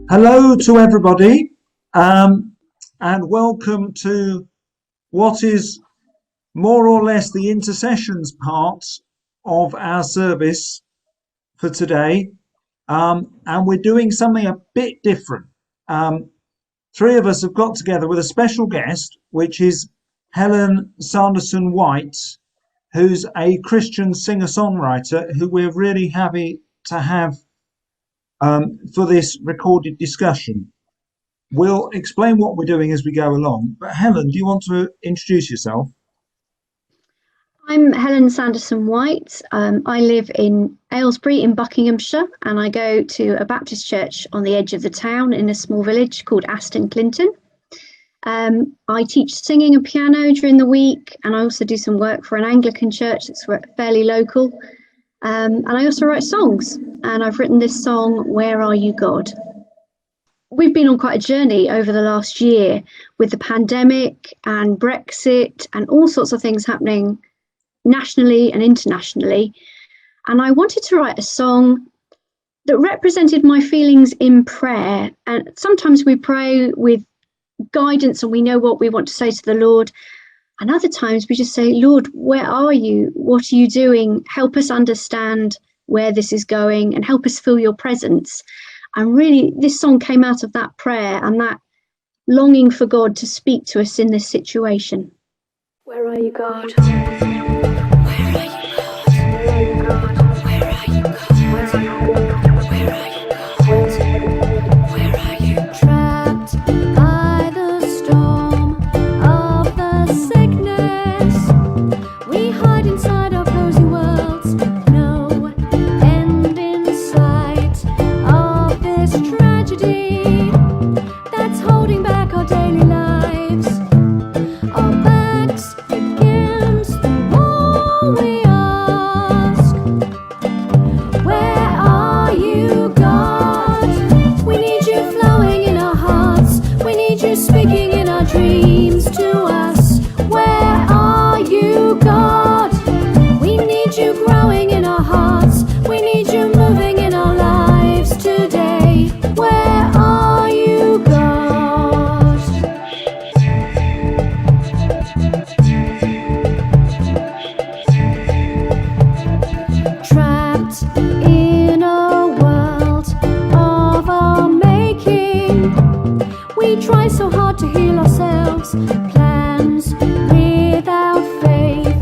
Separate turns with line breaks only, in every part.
Hello to everybody, and welcome to what is more or less the intercessions part of our service for today. And we're doing something a bit different. Three of us have got together with a special guest, which is Helen Sanderson White, who's a Christian singer-songwriter who we're really happy to have for this recorded discussion. We'll explain what we're doing as we go along. But Helen, do you want to introduce yourself?
I'm Helen Sanderson White. I live in Aylesbury in Buckinghamshire, and I go to a Baptist church on the edge of the town in a small village called Aston Clinton. I teach singing and piano during the week, and I also do some work for an Anglican church that's fairly local. And I also write songs, and I've written this song, Where Are You, God? We've been on quite a journey over the last year with the pandemic and Brexit and all sorts of things happening nationally and internationally. And I wanted to write a song that represented my feelings in prayer. And sometimes we pray with guidance and we know what we want to say to the Lord. And other times we just say, Lord, where are you? What are you doing? Help us understand where this is going and help us feel your presence. And really, this song came out of that prayer and that longing for God to speak to us in this situation. Where are you, God? Where are you, God? Where are you, God? Where are you, God? Where are you, God? Where are you, God? Where are you? Trapped by the storm of the sickness, we hide inside our cozy worlds. No end in sight of this tragedy that's holding back our daily lives. Our backs against the wall, we ask, where are you, God? We need you flowing in our hearts. We need you speaking in our dreams to us. Where are you, God? We need you growing in our hearts. We need you moving in our lives today. Where are you, God? Trapped in a world of our making, we try so hard to heal ourselves. Plans without faith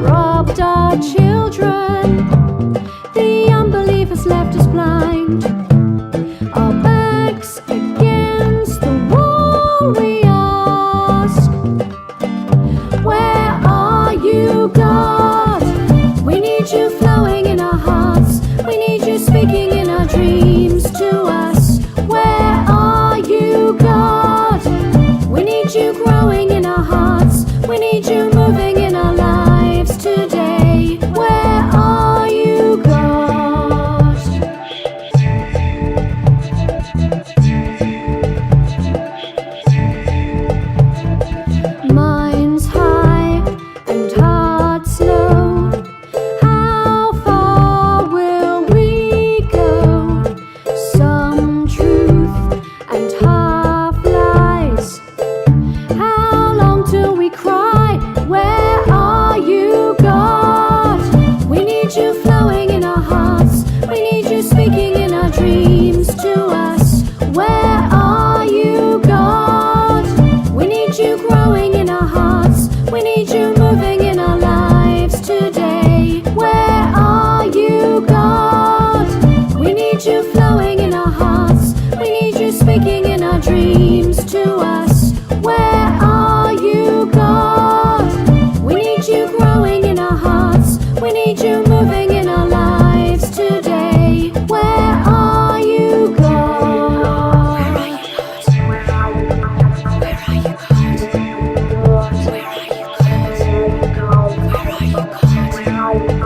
robbed our children. The unbelief has left us blind. Our backs against the wall, we ask, where are you, God? We need you flowing in our hearts. We need you speaking in our dreams to us. Where are you, God? We need you growing in our hearts. We need you moving in our lives today. Where are you, God? Minds high and hearts low. How far will we go? Some truth and half lies. How long till we cry? Where are you, God? We need you flowing in our hearts. We need you speaking in our dreams to us. Where are you, God? We need you growing in our hearts. We need you moving in our lives today. Where are you, God? We need you flowing in our hearts. We need you speaking in our dreams to us. Where are you, God? We need you growing in our hearts. We need you moving in our lives today. Where are you, God? Where are you, God? Where are you, God? Where are you, God? Where are you, God? Where are you, God? Where are you, God?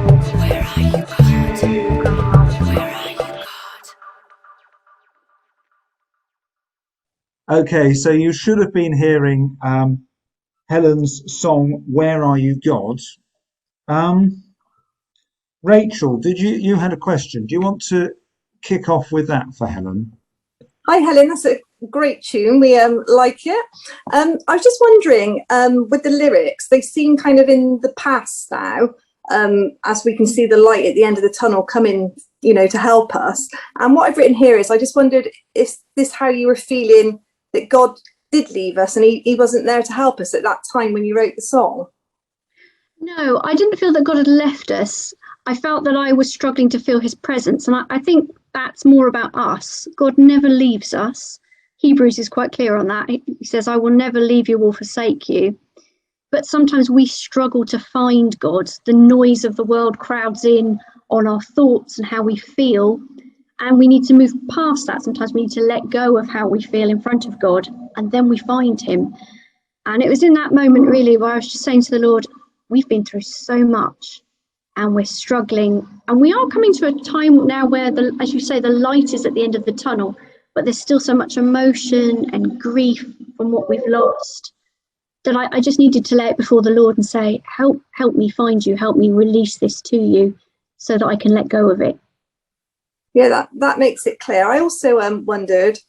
Where are you, God? Where are you, God? Where are you, God?
Okay, so you should have been hearing Helen's song "Where Are You, God?" Rachel, did you had a question? Do you want to kick off with that for Helen?
Hi, Helen. That's a great tune. We like it. I was just wondering, with the lyrics, they seem kind of in the past now, as we can see the light at the end of the tunnel coming, to help us. And what I've written here is, I just wondered, is this how you were feeling, that God did leave us and he wasn't there to help us at that time when you wrote the song?
No, I didn't feel that God had left us. I felt that I was struggling to feel his presence. And I think that's more about us. God never leaves us. Hebrews is quite clear on that. He says, I will never leave you or forsake you. But sometimes we struggle to find God. The noise of the world crowds in on our thoughts and how we feel. And we need to move past that. Sometimes we need to let go of how we feel in front of God. And then we find him. And it was in that moment, really, where I was just saying to the Lord, we've been through so much and we're struggling. And we are coming to a time now where, as you say, the light is at the end of the tunnel, but there's still so much emotion and grief from what we've lost that I just needed to lay it before the Lord and say, help me find you, help me release this to you so that I can let go of it.
Yeah, that makes it clear. I also wondered,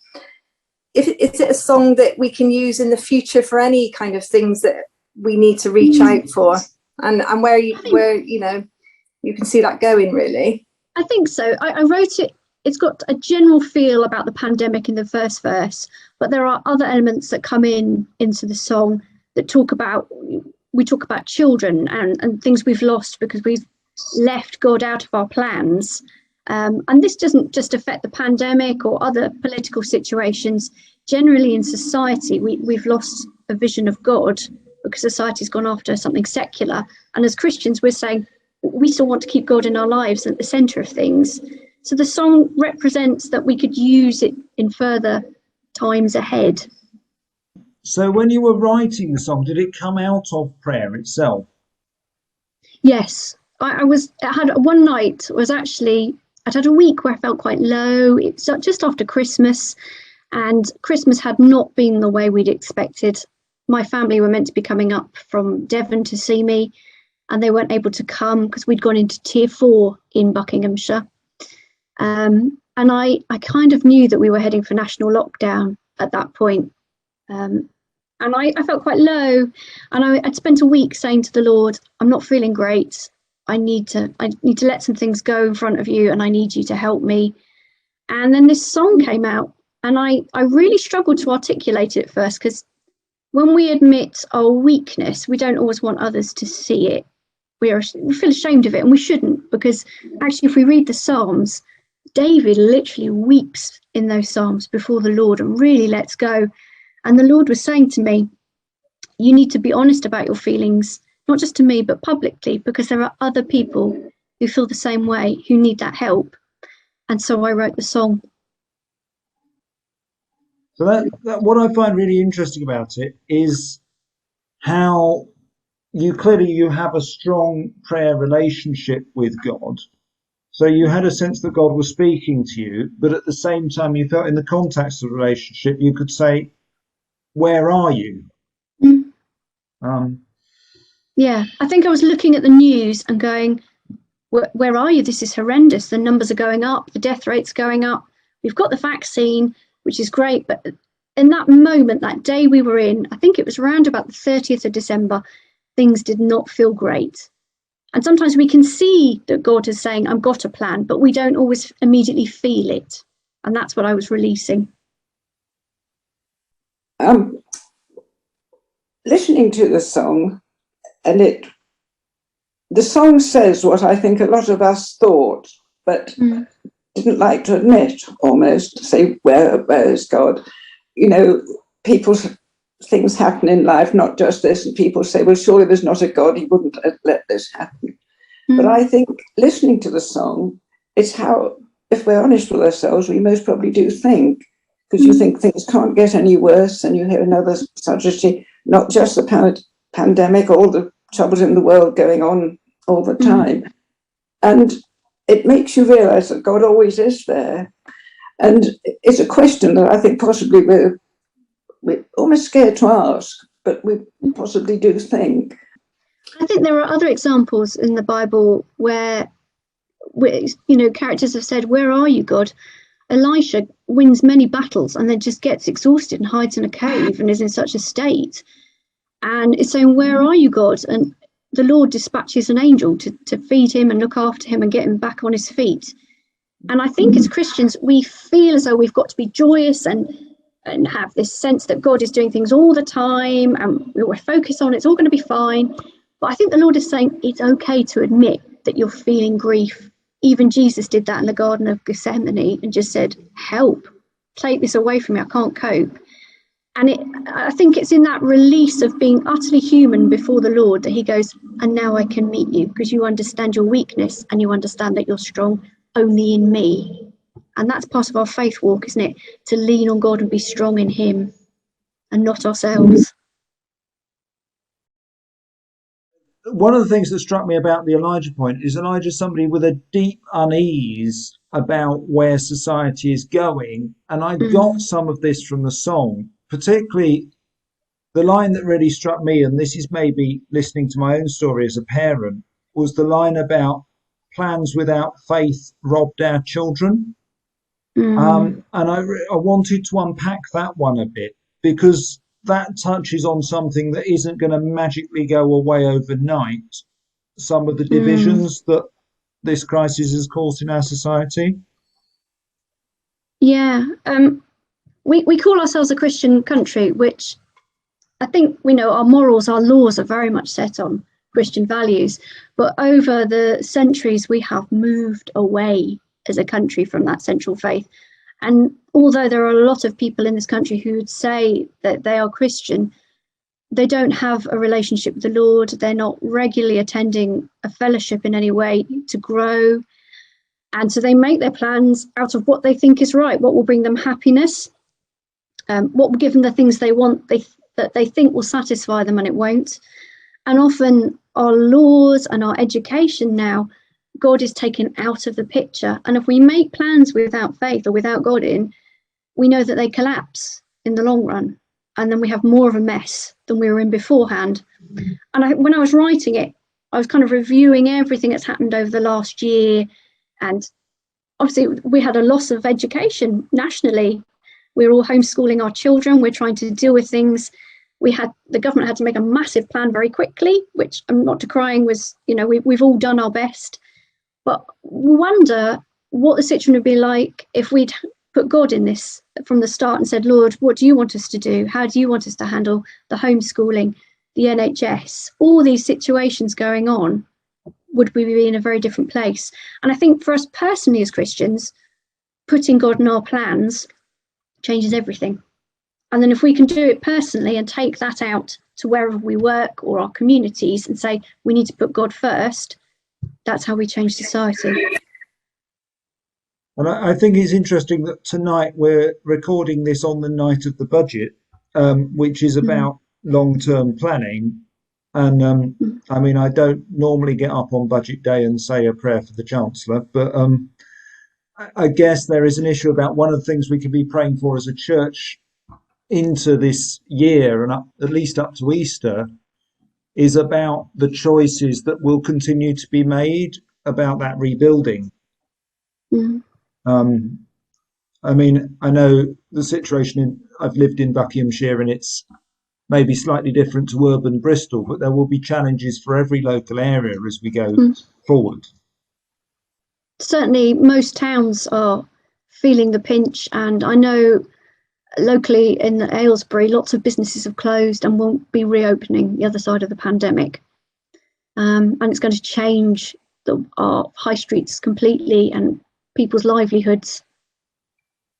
is it a song that we can use in the future for any kind of things that we need to reach out for, and where you can see that going, really? I
think so. I wrote it. It's got a general feel about the pandemic in the first verse, but there are other elements that come into the song that talk about children and things we've lost because we've left God out of our plans. And this doesn't just affect the pandemic or other political situations. Generally in society, we've lost a vision of God because society's gone after something secular. And as Christians, we're saying we still want to keep God in our lives at the centre of things. So the song represents that we could use it in further times ahead.
So when you were writing the song, did it come out of prayer itself?
Yes. I'd had a week where I felt quite low. It's just after Christmas, and Christmas had not been the way we'd expected. My family were meant to be coming up from Devon to see me, and they weren't able to come because we'd gone into Tier 4 in Buckinghamshire. And I kind of knew that we were heading for national lockdown at that point. And I felt quite low, and I'd spent a week saying to the Lord, I'm not feeling great. I need to let some things go in front of you, and I need you to help me. And then this song came out, and I really struggled to articulate it at first, because when we admit our weakness, we don't always want others to see it. We feel ashamed of it, and we shouldn't, because actually if we read the Psalms, David literally weeps in those Psalms before the Lord and really lets go. And the Lord was saying to me, you need to be honest about your feelings, not just to me, but publicly, because there are other people who feel the same way, who need that help. And so I wrote the song.
So that what I find really interesting about it is how you have a strong prayer relationship with God. So you had a sense that God was speaking to you, but at the same time you felt in the context of the relationship you could say, where are you?
Yeah, I think I was looking at the news and going, where are you? This is horrendous. The numbers are going up, the death rate's going up. We've got the vaccine, which is great, but in that moment, that day we were in, I think it was around about the 30th of December, things did not feel great. And sometimes we can see that God is saying, I've got a plan, but we don't always immediately feel it. And that's what I was releasing.
Listening to the song, and the song says what I think a lot of us thought, but didn't like to admit, almost, to say, where is God? Things happen in life, not just this, and people say, well, surely there's not a God, he wouldn't let this happen. But I think listening to the song, it's how, if we're honest with ourselves, we most probably do think, because you think things can't get any worse, and you hear another tragedy, not just the pandemic, all the troubles in the world going on all the time. And it makes you realize that God always is there. And it's a question that I think possibly we're almost scared to ask, but we possibly do think.
I think there are other examples in the Bible where characters have said, "Where are you, God?" Elisha wins many battles and then just gets exhausted and hides in a cave and is in such a state, and is saying, "Where are you, God?" And the Lord dispatches an angel to feed him and look after him and get him back on his feet. And I think as Christians, we feel as though we've got to be joyous and have this sense that God is doing things all the time and we're focused on it's all going to be fine. But I think the Lord is saying it's okay to admit that you're feeling grief. Even Jesus did that in the Garden of Gethsemane and just said, "Help, take this away from me, I can't cope." And I think it's in that release of being utterly human before the Lord that he goes, "And now I can meet you because you understand your weakness and you understand that you're strong only in me." And that's part of our faith walk, isn't it? To lean on God and be strong in him and not ourselves.
One of the things that struck me about the Elijah point is Elijah's somebody with a deep unease about where society is going. And I got some of this from the song, particularly the line that really struck me, and this is maybe listening to my own story as a parent, was the line about plans without faith robbed our children. And I wanted to unpack that one a bit, because that touches on something that isn't going to magically go away overnight. Some of the divisions that this crisis has caused in our society.
Yeah, we call ourselves a Christian country, which I think we know our morals, our laws are very much set on Christian values. But over the centuries, we have moved away as a country from that central faith. And although there are a lot of people in this country who would say that they are Christian, they don't have a relationship with the Lord. They're not regularly attending a fellowship in any way to grow. And so they make their plans out of what they think is right, what will bring them happiness, what will give them the things they want, that they think will satisfy them, and it won't. And often our laws and our education now, God is taken out of the picture. And if we make plans without faith or without God in, we know that they collapse in the long run. And then we have more of a mess than we were in beforehand. And when I was writing it, I was kind of reviewing everything that's happened over the last year. And obviously we had a loss of education nationally. We're all homeschooling our children. We're trying to deal with things. The government had to make a massive plan very quickly, which I'm not decrying, was, we've all done our best. But we wonder what the situation would be like if we'd put God in this from the start and said, "Lord, what do you want us to do? How do you want us to handle the homeschooling, the NHS, all these situations going on?" Would we be in a very different place? And I think for us personally as Christians, putting God in our plans changes everything. And then if we can do it personally and take that out to wherever we work or our communities and say, we need to put God first, that's how we change society.
And I think it's interesting that tonight we're recording this on the night of the budget, which is about long-term planning. And I mean, I don't normally get up on budget day and say a prayer for the Chancellor, but I guess there is an issue about one of the things we could be praying for as a church into this year and at least up to Easter is about the choices that will continue to be made about that rebuilding. I mean, I know the situation I've lived in Buckinghamshire, and it's maybe slightly different to urban Bristol, but there will be challenges for every local area as we go forward.
Certainly most towns are feeling the pinch, and I know locally in Aylesbury lots of businesses have closed and won't be reopening the other side of the pandemic, and it's going to change our high streets completely and people's livelihoods.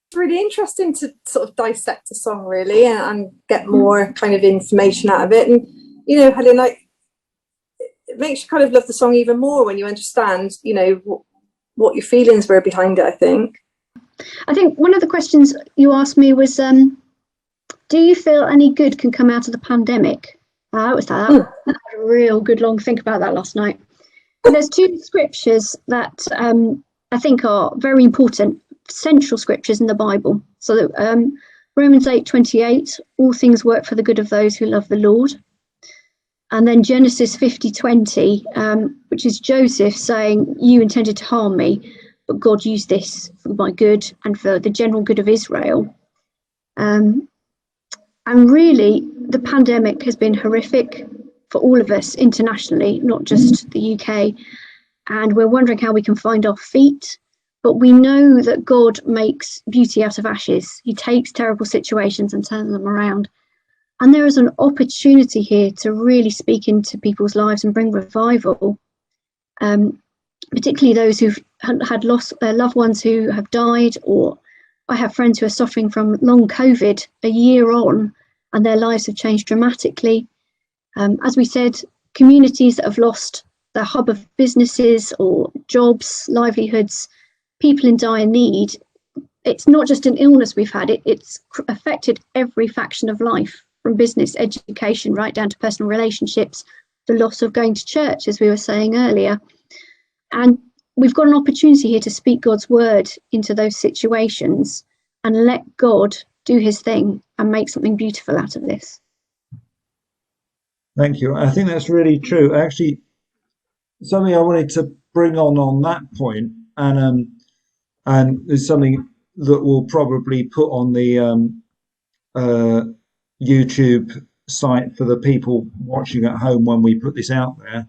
It's really interesting to sort of dissect a song really and get more kind of information out of it. And Helen, it makes you kind of love the song even more when you understand what your feelings were behind it. I think one of the questions you asked me was, do you feel any good can come out of the pandemic? I was like, that had a real good long think about that last night. And there's two scriptures that I think are very important, central scriptures in the Bible. So that Romans 8:28, all things work for the good of those who love the Lord.
And then Genesis 50:20, which is Joseph saying, "You intended to harm me, but God used this for my good and for the general good of Israel." And really, the pandemic has been horrific for all of us internationally, not just the UK. And we're wondering how we can find our feet. But we know that God makes beauty out of ashes. He takes terrible situations and turns them around. And there is an opportunity here to really speak into people's lives and bring revival, particularly those who've had lost loved ones who have died, or I have friends who are suffering from long COVID a year on, and their lives have changed dramatically. As we said, communities that have lost their hub of businesses or jobs, livelihoods, people in dire need. It's not just an illness we've had, it's affected every faction of life, from business, education, right down to personal relationships, the loss of going to church, as we were saying earlier. And we've got an opportunity here to speak God's word into those situations and let God do his thing and make something beautiful out of this.
Thank you. I think that's really true. Actually, something I wanted to bring on that point, and there's something that we'll probably put on the YouTube site for the people watching at home when we put this out there.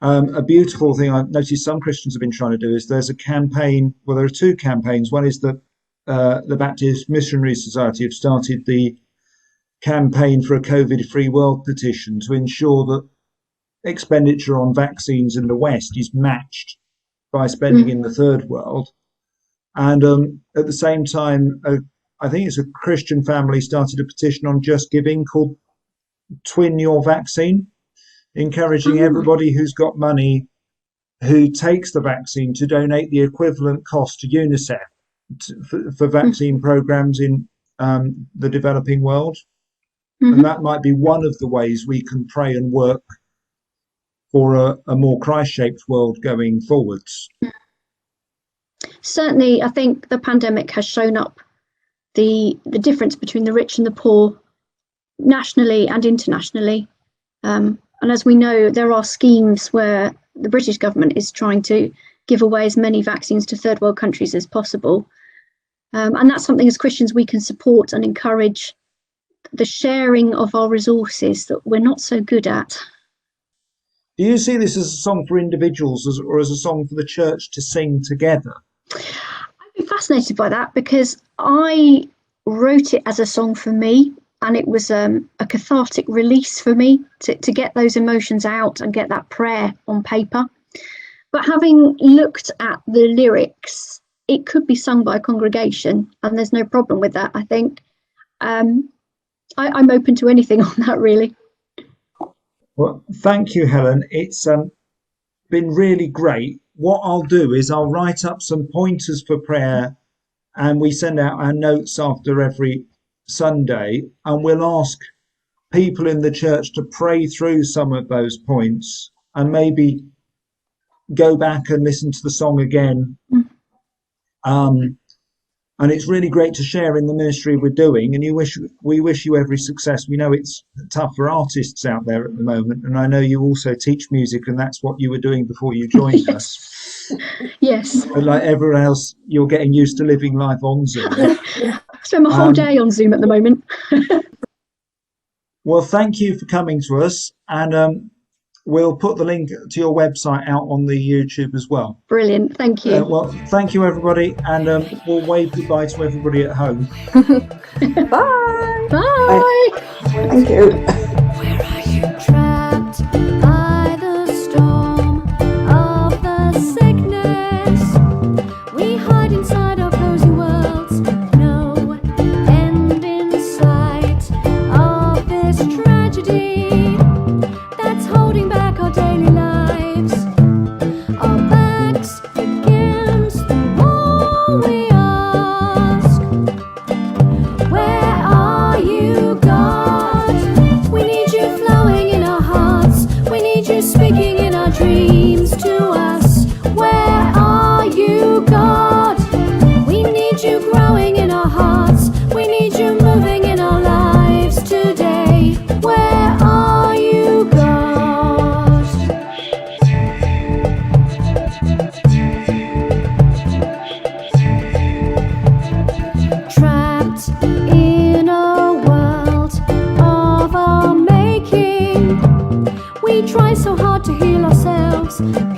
A beautiful thing I've noticed some Christians have been trying to do is there's a campaign. Well, there are two campaigns. One is that the Baptist Missionary Society have started the campaign for a COVID-free world petition to ensure that expenditure on vaccines in the West is matched by spending in the third world. And at the same time, I think it's a Christian family started a petition on Just Giving called Twin Your Vaccine, encouraging everybody who's got money who takes the vaccine to donate the equivalent cost to UNICEF for vaccine programs in the developing world. And that might be one of the ways we can pray and work for a more Christ-shaped world going forwards.
Certainly, I think the pandemic has shown up the difference between the rich and the poor, nationally and internationally. And as we know, there are schemes where the British government is trying to give away as many vaccines to third world countries as possible. And that's something as Christians we can support and encourage, the sharing of our resources that we're not so good at.
Do you see this as a song for individuals or as a song for the church to sing together?
I've been fascinated by that because I wrote it as a song for me, and it was a cathartic release for me to get those emotions out and get that prayer on paper. But having looked at the lyrics, it could be sung by a congregation, and there's no problem with that, I think. I'm open to anything on that, really.
Well, thank you, Helen. It's been really great. What I'll do is I'll write up some pointers for prayer, and we send out our notes after every Sunday, and we'll ask people in the church to pray through some of those points and maybe go back and listen to the song again. And it's really great to share in the ministry we're doing, and we wish you every success. We know it's tough for artists out there at the moment, and I know you also teach music, and that's what you were doing before you joined us.
Yes.
But like everyone else, you're getting used to living life on Zoom.
I spend my whole day on Zoom at the moment.
Well, thank you for coming to us, and we'll put the link to your website out on the YouTube as well.
Brilliant, thank you.
Well, thank you, everybody, and we'll wave goodbye to everybody at home.
Bye.
Bye.
Thank you.
Trapped by the storm of the sickness, we hide inside our cozy worlds, no end in sight of this tragedy that's holding back our daily lives. Our backs against the wall, we ask, where are you, God? We need you, fly. worlds.